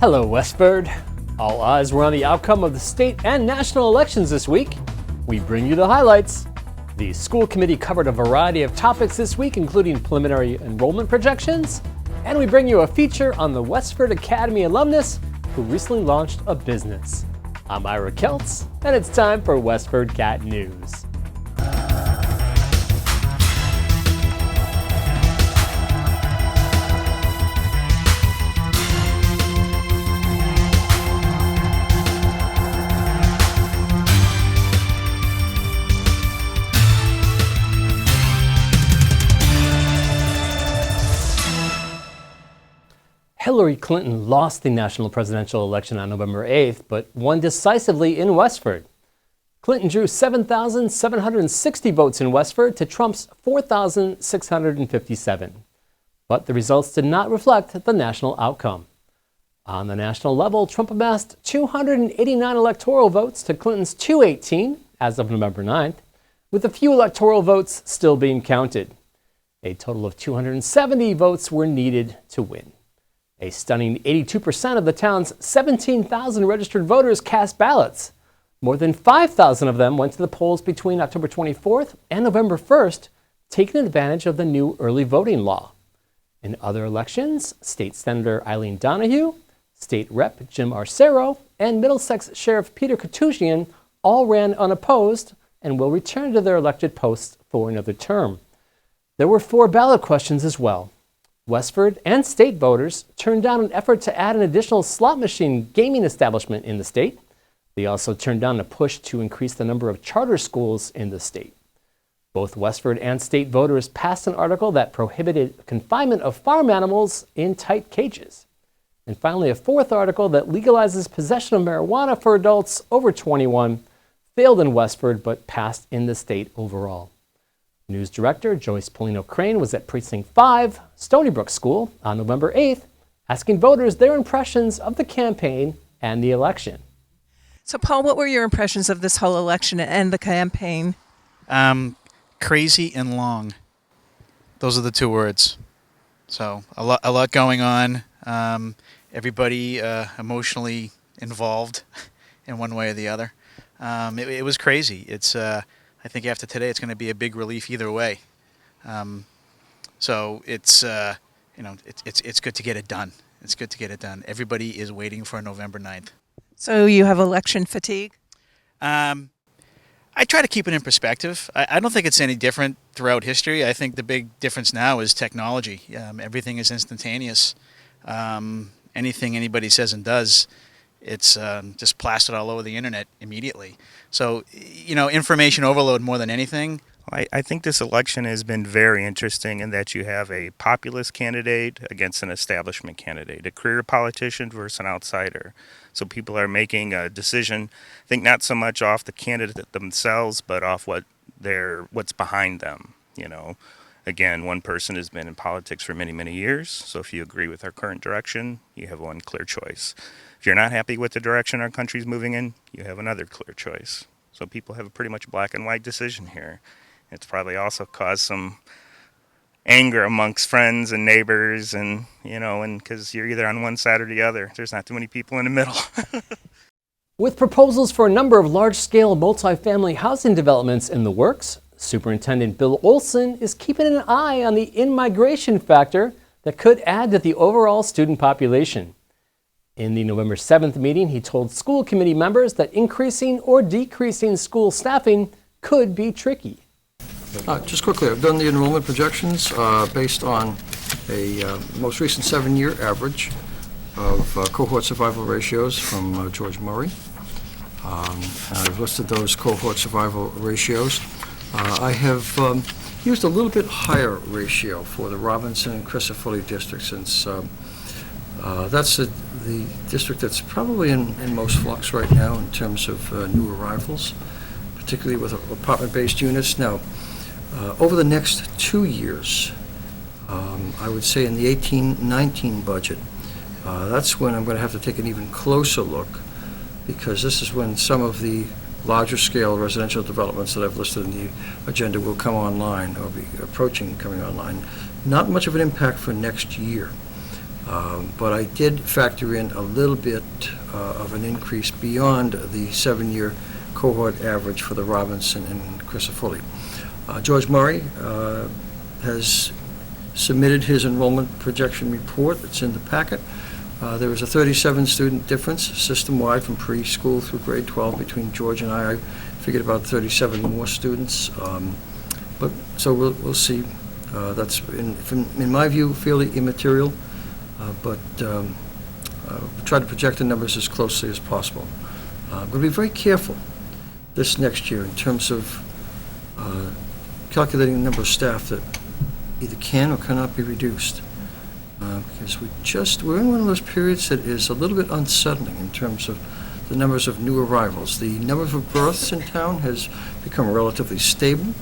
Hello, Westford. All eyes were on the outcome of the state and national elections this week. We bring you the highlights. The school committee covered a variety of topics this week, including preliminary enrollment projections, and we bring you a feature on the Westford Academy alumnus who recently launched a business. I'm Ira Keltz, and it's time for WestfordCAT News. Hillary Clinton lost the national presidential election on November 8th, but won decisively in Westford. Clinton drew 7,760 votes in Westford to Trump's 4,657. But the results did not reflect the national outcome. On the national level, Trump amassed 289 electoral votes to Clinton's 218 as of November 9th, with a few electoral votes still being counted. A total of 270 votes were needed to win. A stunning 82% of the town's 17,000 registered voters cast ballots. More than 5,000 of them went to the polls between October 24th and November 1st, taking advantage of the new early voting law. In other elections, State Senator Eileen Donahue, State Rep. Jim Arcero, and Middlesex Sheriff Peter Katusian all ran unopposed and will return to their elected posts for another term. There were 4 ballot questions as well. Westford and state voters turned down an effort to add an additional slot machine gaming establishment in the state. They also turned down a push to increase the number of charter schools in the state. Both Westford and state voters passed an article that prohibited confinement of farm animals in tight cages. And finally, a 4th article that legalizes possession of marijuana for adults over 21 failed in Westford but passed in the state overall. News Director Joyce Polino Crane was at Precinct 5, Stony Brook School, on November 8th, asking voters their impressions of the campaign and the election. So, Paul, what were your impressions of this whole election and the campaign? Crazy and long. Those are the 2 words. So, a lot going on. Everybody emotionally involved in one way or the other. It was crazy. I think after today, it's going to be a big relief either way. So it's it's good to get it done. It's good to get it done. Everybody is waiting for November 9th. So you have election fatigue? I try to keep it in perspective. I don't think it's any different throughout history. I think the big difference now is technology. Everything is instantaneous. Anything anybody says and does, it's just plastered all over the internet immediately. So, information overload more than anything. I think this election has been very interesting in that you have a populist candidate against an establishment candidate, a career politician versus an outsider. So people are making a decision, I think not so much off the candidate themselves, but off what's behind them. Again, one person has been in politics for many, many years. So if you agree with our current direction, you have one clear choice. If you're not happy with the direction our country's moving in, you have another clear choice. So people have a pretty much black and white decision here. It's probably also caused some anger amongst friends and neighbors and because you're either on one side or the other. There's not too many people in the middle. With proposals for a number of large-scale multifamily housing developments in the works, Superintendent Bill Olson is keeping an eye on the in-migration factor that could add to the overall student population. In the November 7th meeting, he told school committee members that increasing or decreasing school staffing could be tricky. Just quickly, I've done the enrollment projections based on a most recent 7-year average of cohort survival ratios from George Murray. I've listed those cohort survival ratios. I have used a little bit higher ratio for the Robinson and Crisafulli district since that's the district that's probably in most flux right now in terms of new arrivals, particularly with apartment-based units. Now, over the next 2 years, I would say in the 18-19 budget, that's when I'm going to have to take an even closer look, because this is when some of the larger scale residential developments that I've listed in the agenda will come online or be approaching coming online. Not much of an impact for next year. But I did factor in a little bit of an increase beyond the 7-year cohort average for the Robinson and Crisafulli. George Murray has submitted his enrollment projection report. It's in the packet. There was a 37 student difference system-wide from preschool through grade 12 between George and I. I figured about 37 more students. But so we'll see. That's, in my view, fairly immaterial. But try to project the numbers as closely as possible. I'm going to be very careful this next year in terms of calculating the number of staff that either can or cannot be reduced. Because we're in one of those periods that is a little bit unsettling in terms of the numbers of new arrivals. The number of births in town has become relatively stable,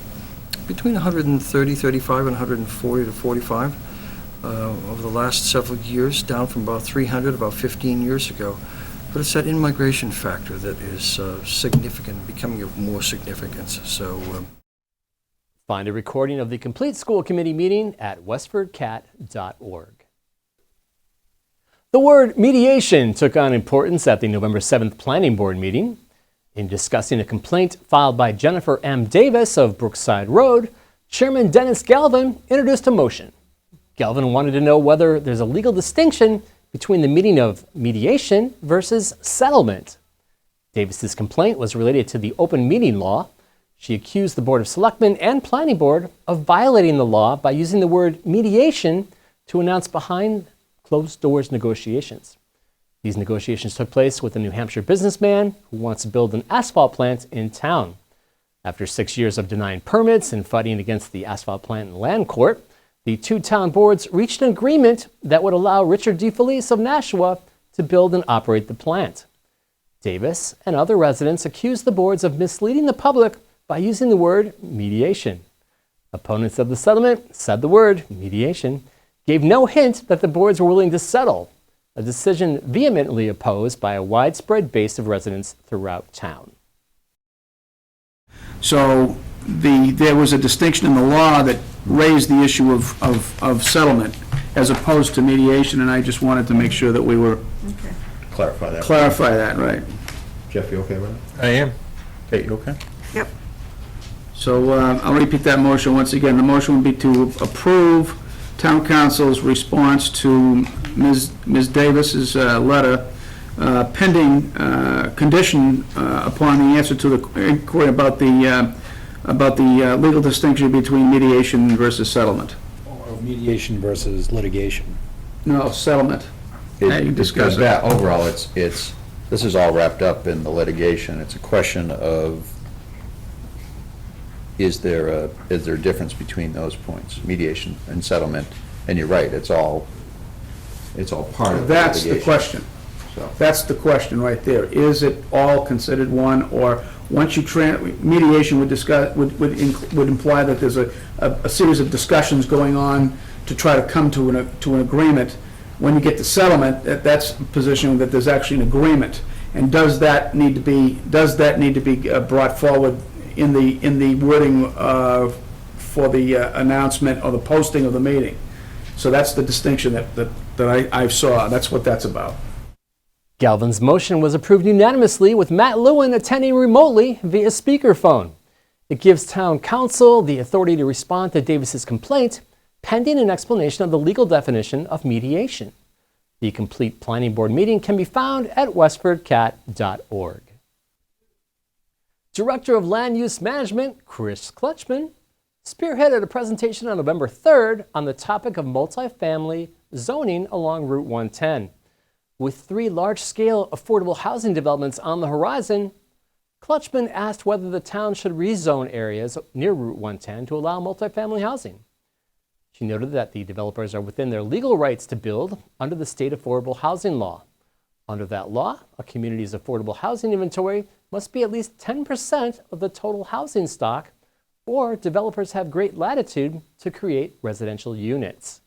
between 130, 35, and 140 to 45 over the last several years, down from about 300 about 15 years ago. But it's that in-migration factor that is significant, becoming of more significance. So. Find a recording of the complete school committee meeting at WestfordCAT.org. The word mediation took on importance at the November 7th Planning Board meeting. In discussing a complaint filed by Jennifer M. Davis of Brookside Road, Chairman Dennis Galvin introduced a motion. Galvin wanted to know whether there's a legal distinction between the meaning of mediation versus settlement. Davis's complaint was related to the open meeting law. She accused the Board of Selectmen and Planning Board of violating the law by using the word mediation to announce behind closed-doors negotiations. These negotiations took place with a New Hampshire businessman who wants to build an asphalt plant in town. After 6 years of denying permits and fighting against the asphalt plant in land court, the two town boards reached an agreement that would allow Richard D. Felice of Nashua to build and operate the plant. Davis and other residents accused the boards of misleading the public by using the word mediation. Opponents of the settlement said the word mediation gave no hint that the boards were willing to settle, a decision vehemently opposed by a widespread base of residents throughout town. So there was a distinction in the law that raised the issue of settlement as opposed to mediation, and I just wanted to make sure that we were Clarify that. Right. Jeff, you okay with it? I am. Kate, you okay? Yep. So I'll repeat that motion once again. The motion would be to approve Town Council's response to Ms. Davis's letter pending condition upon the answer to the inquiry about the legal distinction between mediation versus settlement. Or mediation versus litigation. No, settlement. Yeah, you can discuss it. That overall, this is all wrapped up in the litigation. It's a question of is there a difference between those points, mediation and settlement? And you're right, it's all part of the litigation. That's the question. So. That's the question right there. Is it all considered one, or once you mediation would imply that there's a series of discussions going on to try to come to an agreement. When you get to settlement, that's a position that there's actually an agreement. And does that need to be brought forward in the wording for the announcement or the posting of the meeting? So that's the distinction that I saw. That's what that's about. Galvin's motion was approved unanimously with Matt Lewin attending remotely via speakerphone. It gives Town Council the authority to respond to Davis's complaint pending an explanation of the legal definition of mediation. The complete Planning Board meeting can be found at WestfordCAT.org. Director of Land Use Management, Chris Kletchman, spearheaded a presentation on November 3rd on the topic of multifamily zoning along Route 110. With 3 large-scale affordable housing developments on the horizon, Kletchman asked whether the town should rezone areas near Route 110 to allow multifamily housing. She noted that the developers are within their legal rights to build under the state affordable housing law. Under that law, a community's affordable housing inventory must be at least 10% of the total housing stock, or developers have great latitude to create residential units.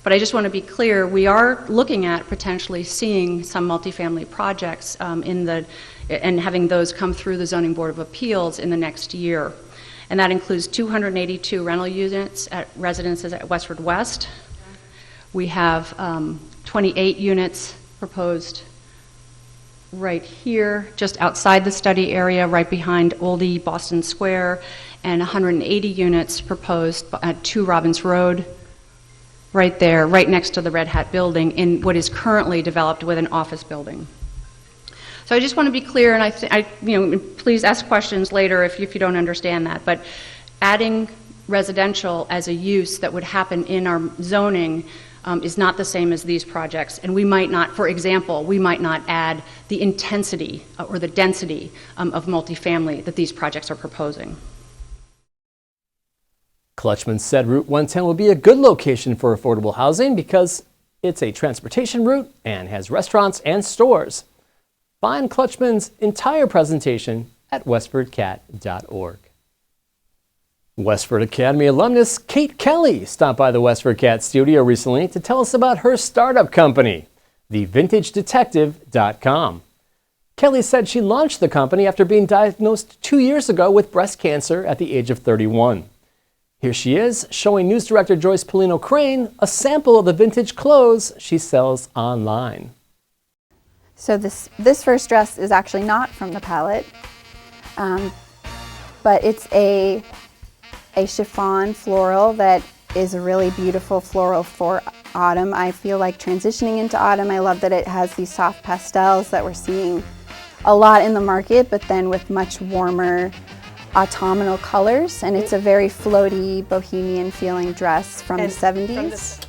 But I just want to be clear, we are looking at potentially seeing some multifamily projects and having those come through the Zoning Board of Appeals in the next year. And that includes 282 rental units at residences at Westford West, We have 28 units proposed right here, just outside the study area, right behind Oldie Boston Square, and 180 units proposed at 2 Robbins Road, right there, right next to the Red Hat building, in what is currently developed with an office building. So I just want to be clear, and please ask questions later if you don't understand that, but adding residential as a use that would happen in our zoning is not the same as these projects, and we might not, for example, we might not add the intensity or the density of multifamily that these projects are proposing. Kletchman said Route 110 will be a good location for affordable housing because it's a transportation route and has restaurants and stores. Find Kletchman's entire presentation at WestfordCAT.org. Westford Academy alumnus Kate Kelly stopped by the WestfordCAT studio recently to tell us about her startup company, TheVintageDetective.com. Kelly said she launched the company after being diagnosed 2 years ago with breast cancer at the age of 31. Here she is, showing news director Joyce Polino Crane a sample of the vintage clothes she sells online. So this first dress is actually not from the palette, but it's a chiffon floral that is a really beautiful floral for autumn. I feel like transitioning into autumn, I love that it has these soft pastels that we're seeing a lot in the market, but then with much warmer autumnal colors, and it's a very floaty, bohemian feeling dress from the 70s.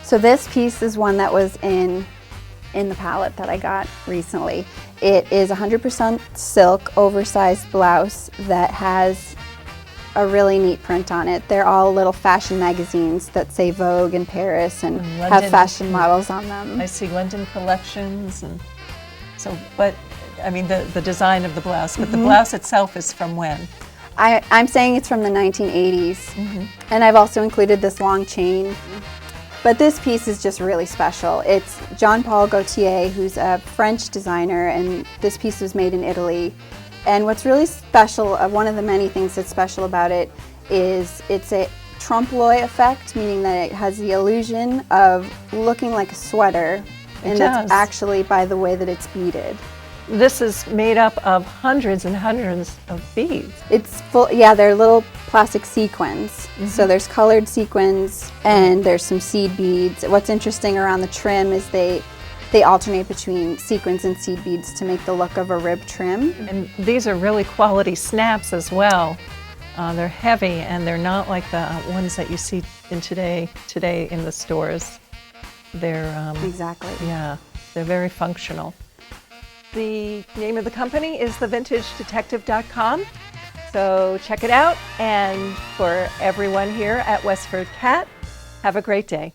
So this piece is one that was in the palette that I got recently. It is 100% silk, oversized blouse that has a really neat print on it. They're all little fashion magazines that say Vogue and Paris and London, have fashion models on them. I see London collections, and so, but I mean the design of the blouse, but the blouse itself is from when? I'm saying it's from the 1980s, and I've also included this long chain. But this piece is just really special. It's Jean-Paul Gaultier, who's a French designer, and this piece was made in Italy. And what's really special, one of the many things that's special about it, is it's a trompe-l'oeil effect, meaning that it has the illusion of looking like a sweater, and that's actually by the way that it's beaded. This is made up of hundreds and hundreds of beads. It's full, yeah, they're little plastic sequins. So there's colored sequins and there's some seed beads. What's interesting around the trim is they alternate between sequins and seed beads to make the look of a rib trim. And these are really quality snaps as well. They're heavy and they're not like the ones that you see in today in the stores. They're Exactly. Yeah, they're very functional. The name of the company is TheVintageDetective.com, so check it out. And for everyone here at WestfordCAT, have a great day.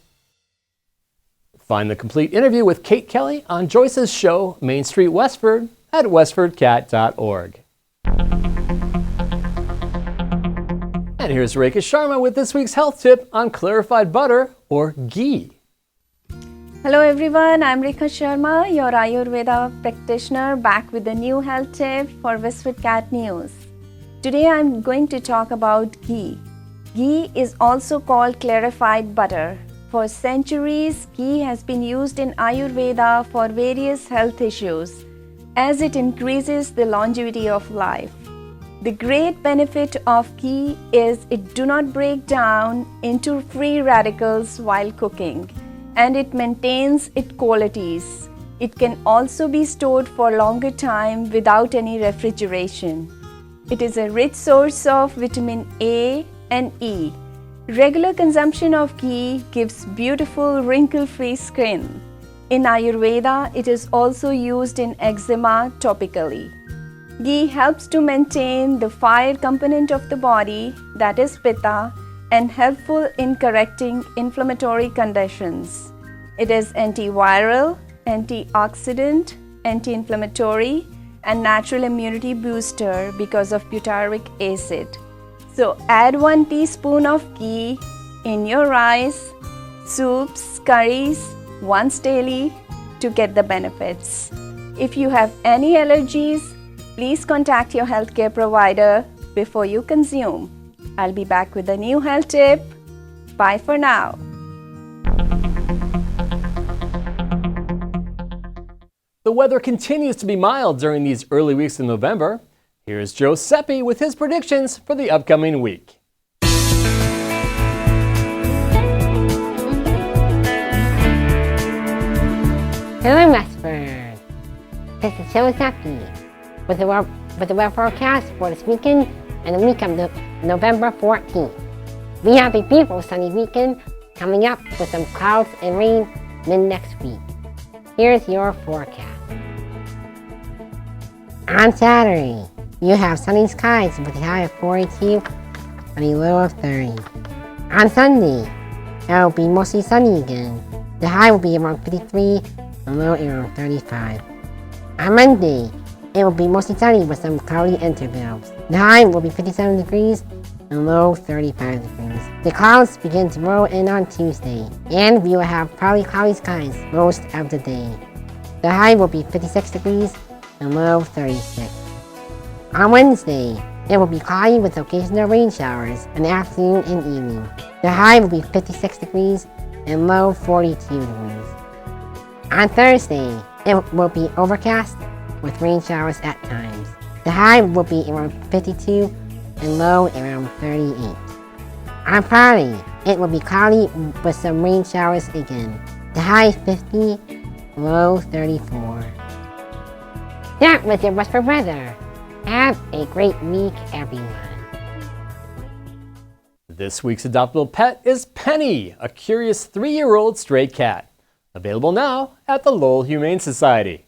Find the complete interview with Kate Kelly on Joyce's show, Main Street Westford, at WestfordCAT.org. And here's Rekha Sharma with this week's health tip on clarified butter, or ghee. Hello everyone, I'm Rekha Sharma, your Ayurveda practitioner, back with a new health tip for WestfordCAT News. Today I'm going to talk about ghee. Ghee is also called clarified butter. For centuries, ghee has been used in Ayurveda for various health issues, as it increases the longevity of life. The great benefit of ghee is it do not break down into free radicals while cooking, and it maintains its qualities. It can also be stored for a longer time without any refrigeration. It is a rich source of vitamin A and E. Regular consumption of ghee gives beautiful wrinkle-free skin. In Ayurveda, it is also used in eczema topically. Ghee helps to maintain the fire component of the body, that is Pitta, and helpful in correcting inflammatory conditions. It is antiviral, antioxidant, anti-inflammatory, and natural immunity booster because of butyric acid. So add 1 teaspoon of ghee in your rice, soups, curries once daily to get the benefits. If you have any allergies, please contact your healthcare provider before you consume. I'll be back with a new health tip. Bye for now. The weather continues to be mild during these early weeks in November. Here's Joe Seppi with his predictions for the upcoming week. Hello, Westford. This is Joe Seppi with the weather forecast for this weekend and the week of November 14th. We have a beautiful sunny weekend coming up with some clouds and rain mid-next week. Here's your forecast. On Saturday, you have sunny skies with a high of 42 and a low of 30. On Sunday, it will be mostly sunny again. The high will be around 53 and low around 35. On Monday, it will be mostly sunny with some cloudy intervals. The high will be 57 degrees and low 35 degrees. The clouds begin to roll in on Tuesday, and we will have partly cloudy skies most of the day. The high will be 56 degrees and low 36. On Wednesday, it will be cloudy with occasional rain showers in the afternoon and evening. The high will be 56 degrees and low 42 degrees. On Thursday, it will be overcast with rain showers at times. The high will be around 52 and low around 38. On Friday, it will be cloudy with some rain showers again. The high is 50, low 34. That was your Westford weather. Have a great week, everyone. This week's adoptable pet is Penny, a curious 3-year-old stray cat. Available now at the Lowell Humane Society.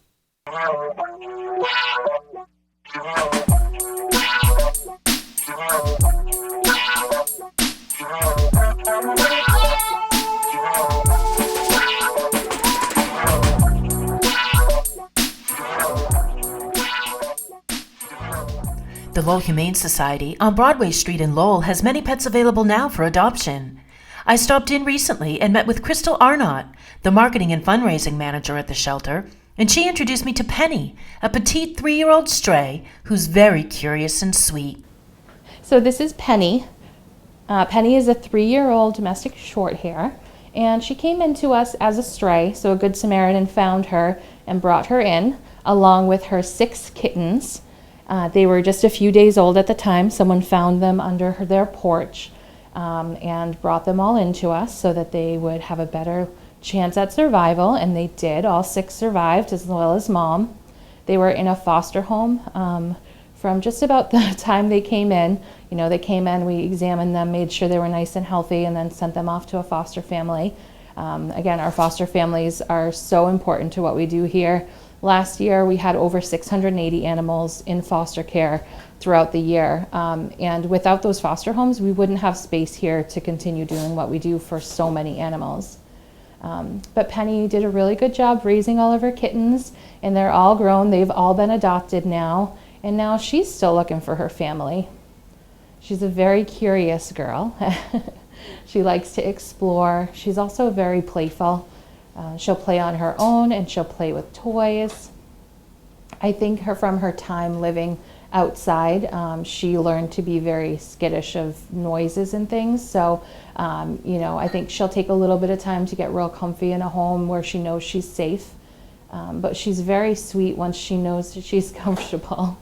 The Lowell Humane Society on Broadway Street in Lowell has many pets available now for adoption. I stopped in recently and met with Crystal Arnott, the marketing and fundraising manager at the shelter, and she introduced me to Penny, a petite 3-year-old stray who's very curious and sweet. So this is Penny. Penny is a 3-year-old domestic shorthair, and she came into us as a stray, so a Good Samaritan found her and brought her in, along with her 6 kittens. They were just a few days old at the time. Someone found them under their porch and brought them all into us so that they would have a better chance at survival, and they did. All 6 survived, as well as Mom. They were in a foster home from just about the time they came in. You know, they came in, we examined them, made sure they were nice and healthy, and then sent them off to a foster family. Again, our foster families are so important to what we do here. Last year, we had over 680 animals in foster care throughout the year. And without those foster homes, we wouldn't have space here to continue doing what we do for so many animals. But Penny did a really good job raising all of her kittens, and they're all grown. They've all been adopted now, and now she's still looking for her family. She's a very curious girl. She likes to explore. She's also very playful. She'll play on her own, and she'll play with toys. I think from her time living outside, she learned to be very skittish of noises and things. So, you know, I think she'll take a little bit of time to get real comfy in a home where she knows she's safe. But she's very sweet once she knows that she's comfortable.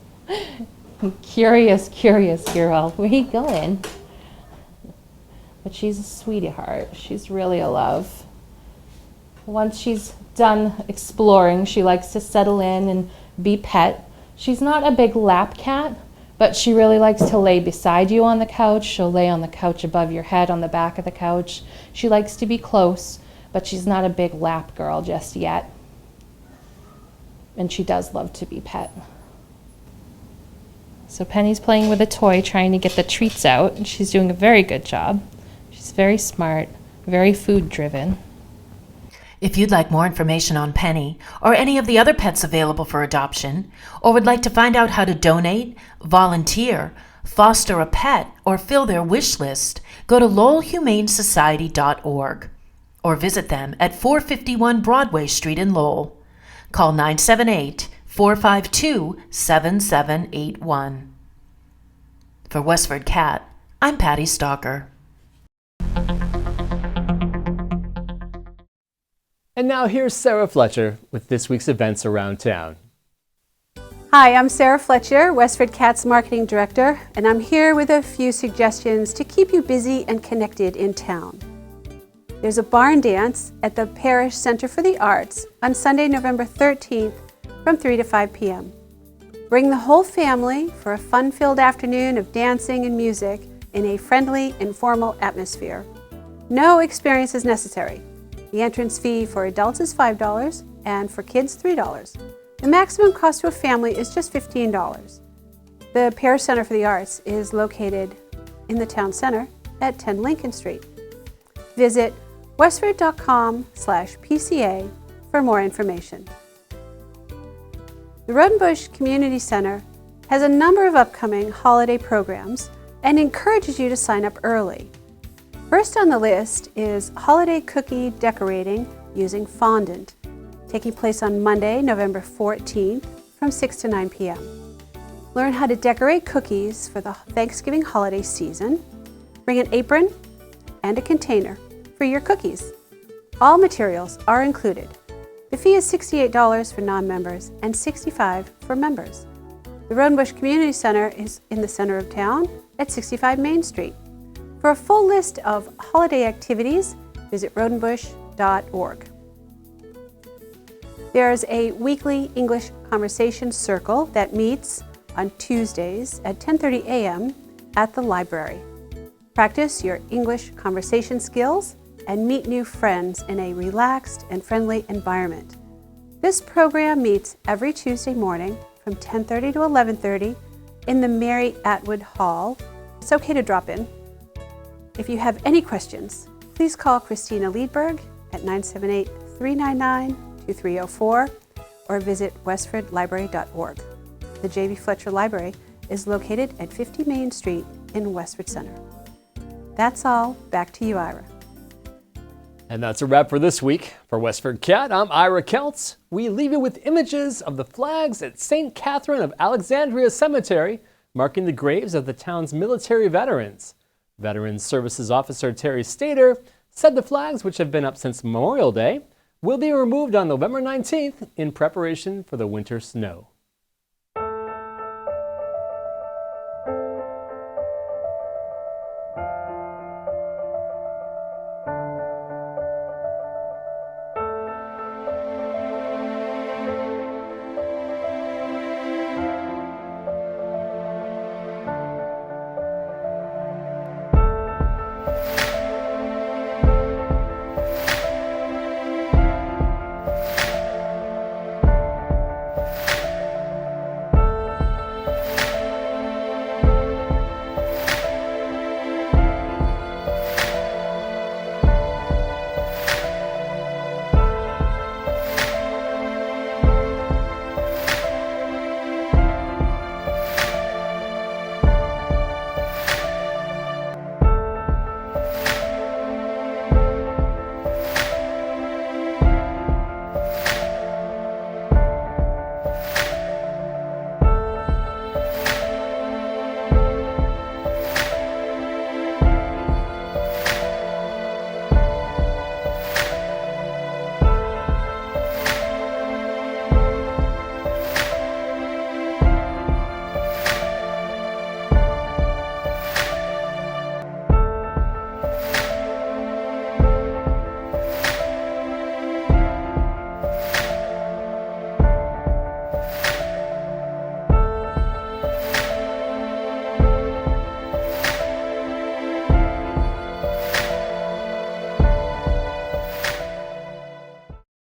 Curious girl. Where you going? But she's a sweetheart. She's really a love. Once she's done exploring, she likes to settle in and be pet. She's not a big lap cat, but she really likes to lay beside you on the couch. She'll lay on the couch above your head on the back of the couch. She likes to be close, but she's not a big lap girl just yet. And she does love to be pet. So Penny's playing with a toy, trying to get the treats out, and she's doing a very good job. She's very smart, very food driven. If you'd like more information on Penny or any of the other pets available for adoption, or would like to find out how to donate, volunteer, foster a pet, or fill their wish list, go to lowellhumanesociety.org or visit them at 451 Broadway Street in Lowell. Call 978-452-7781. For WestfordCAT, I'm Patty Stalker. And now here's Sarah Fletcher with this week's events around town. Hi, I'm Sarah Fletcher, WestfordCAT's Marketing Director, and I'm here with a few suggestions to keep you busy and connected in town. There's a barn dance at the Parish Center for the Arts on Sunday, November 13th from 3 to 5 p.m. Bring the whole family for a fun-filled afternoon of dancing and music in a friendly, informal atmosphere. No experience is necessary. The entrance fee for adults is $5 and for kids $3. The maximum cost to a family is just $15. The Parish Center for the Arts is located in the town center at 10 Lincoln Street. Visit westford.com/PCA for more information. The Roden Bush Community Center has a number of upcoming holiday programs and encourages you to sign up early. First on the list is holiday cookie decorating using fondant, taking place on Monday, November 14th from 6 to 9 p.m. Learn how to decorate cookies for the Thanksgiving holiday season. Bring an apron and a container for your cookies. All materials are included. The fee is $68 for non-members and $65 for members. The Roden Bush Community Center is in the center of town at 65 Main Street. For a full list of holiday activities, visit rodenbush.org. There's a weekly English conversation circle that meets on Tuesdays at 10:30 a.m. at the library. Practice your English conversation skills and meet new friends in a relaxed and friendly environment. This program meets every Tuesday morning from 10:30 to 11:30 in the Mary Atwood Hall. It's okay to drop in. If you have any questions, please call Christina Liedberg at 978-399-2304 or visit westfordlibrary.org. The J.B. Fletcher Library is located at 50 Main Street in Westford Center. That's all. Back to you, Ira. And that's a wrap for this week. For Westford Cat, I'm Ira Keltz. We leave you with images of the flags at St. Catherine of Alexandria Cemetery, marking the graves of the town's military veterans. Veterans Services Officer Terry Stater said the flags, which have been up since Memorial Day, will be removed on November 19th in preparation for the winter snow.